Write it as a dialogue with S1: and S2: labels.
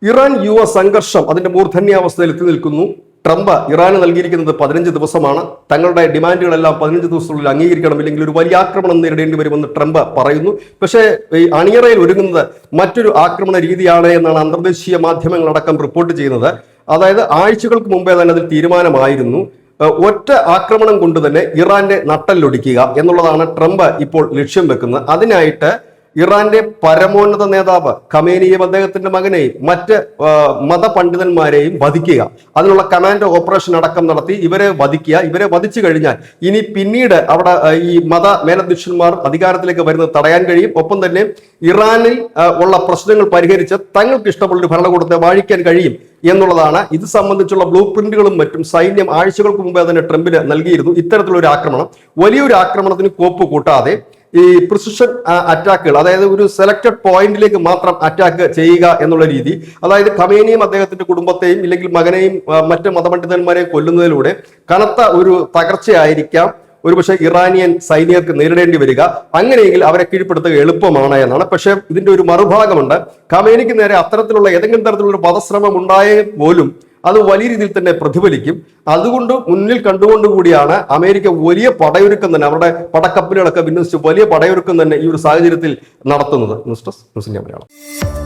S1: Iran US സംഘർഷം അതിന്റെ മൂർധന്യാവസ്ഥയിൽ എത്തി നിൽക്കുന്നു. ട്രംപ് ഇറാന് നൽകിയിരിക്കുന്നത് 15 ദിവസമാണ്. തങ്ങളുടെ ഡിമാൻഡുകളെല്ലാം 15 ദിവസത്തിനുള്ളിൽ അംഗീകരിക്കണം, ഇല്ലെങ്കിൽ ഒരു വലിയ ആക്രമണം നേരിടേണ്ടി വരുമെന്ന് ട്രംപ് പറയുന്നു. പക്ഷേ ഈ അണിയറയിൽ ഒരുങ്ങുന്നത് മറ്റൊരു ആക്രമണ രീതിയാണ് എന്നാണ് അന്തർദേശീയ മാധ്യമങ്ങളടക്കം റിപ്പോർട്ട് ചെയ്യുന്നത്. അതായത് ആഴ്ചകൾക്ക് മുമ്പേ തന്നെ അതിൽ തീരുമാനമായിരുന്നു. ഒറ്റ ആക്രമണം കൊണ്ട് തന്നെ ഇറാന്റെ നട്ടലൊടിക്കുക എന്നുള്ളതാണ് ട്രംപ് ഇപ്പോൾ ലക്ഷ്യം വെക്കുന്നത്. അതിനായിട്ട് ഇറാന്റെ പരമോന്നത നേതാവ് ഖമേനിയെയും അദ്ദേഹത്തിന്റെ മകനെയും മറ്റ് മതപണ്ഡിതന്മാരെയും വധിക്കുക, അതിനുള്ള കമാൻഡോ ഓപ്പറേഷൻ അടക്കം നടത്തി ഇവരെ വധിക്കുക. ഇവരെ വധിച്ചു കഴിഞ്ഞാൽ ഇനി പിന്നീട് അവിടെ ഈ മത മേലധ്യക്ഷന്മാർ അധികാരത്തിലേക്ക് വരുന്നത് തടയാൻ കഴിയും. ഒപ്പം തന്നെ ഇറാനിൽ ഉള്ള പ്രശ്നങ്ങൾ പരിഹരിച്ച് തങ്ങൾക്ക് ഇഷ്ടമുള്ളൊരു ഭരണകൂടത്തെ വാഴിക്കാൻ കഴിയും എന്നുള്ളതാണ്. ഇത് സംബന്ധിച്ചുള്ള ബ്ലൂ പ്രിന്റുകളും മറ്റും സൈന്യം ആഴ്ചകൾക്ക് മുമ്പേ തന്നെ ട്രംപിന് നൽകിയിരുന്നു. ഇത്തരത്തിലൊരു ആക്രമണം, വലിയൊരു ആക്രമണത്തിന് കോപ്പ് കൂട്ടാതെ ഈ പ്രിസിഷൻ അറ്റാക്കുകൾ, അതായത് ഒരു സെലക്ടഡ് പോയിന്റിലേക്ക് മാത്രം അറ്റാക്ക് ചെയ്യുക എന്നുള്ള രീതി, അതായത് ഖമേനിയും അദ്ദേഹത്തിന്റെ കുടുംബത്തെയും ഇല്ലെങ്കിൽ മകനെയും മറ്റ് മതപണ്ഡിതന്മാരെയും കൊല്ലുന്നതിലൂടെ കനത്ത ഒരു തകർച്ചയായിരിക്കാം ഒരുപക്ഷെ ഇറാനിയൻ സൈനികർക്ക് നേരിടേണ്ടി വരിക. അങ്ങനെയെങ്കിൽ അവരെ കീഴ്പ്പെടുത്തുക എളുപ്പമാണ് എന്നാണ്. പക്ഷെ ഇതിന്റെ ഒരു മറുഭാഗമുണ്ട്. ഖമേനിക്ക് നേരെ അത്തരത്തിലുള്ള ഏതെങ്കിലും തരത്തിലുള്ള വധശ്രമം ഉണ്ടായേ പോലും അത് വലിയ രീതിയിൽ തന്നെ പ്രതിഫലിക്കും. അതുകൊണ്ട് മുന്നിൽ കണ്ടുകൊണ്ടുകൂടിയാണ് അമേരിക്ക വലിയ പടയൊരുക്കം തന്നെ, അവരുടെ പടക്കപ്പലുകളൊക്കെ വിന്യസിച്ച് വലിയ പടയൊരുക്കം തന്നെ ഈ ഒരു സാഹചര്യത്തിൽ നടത്തുന്നത്. News desk news India Malayalam.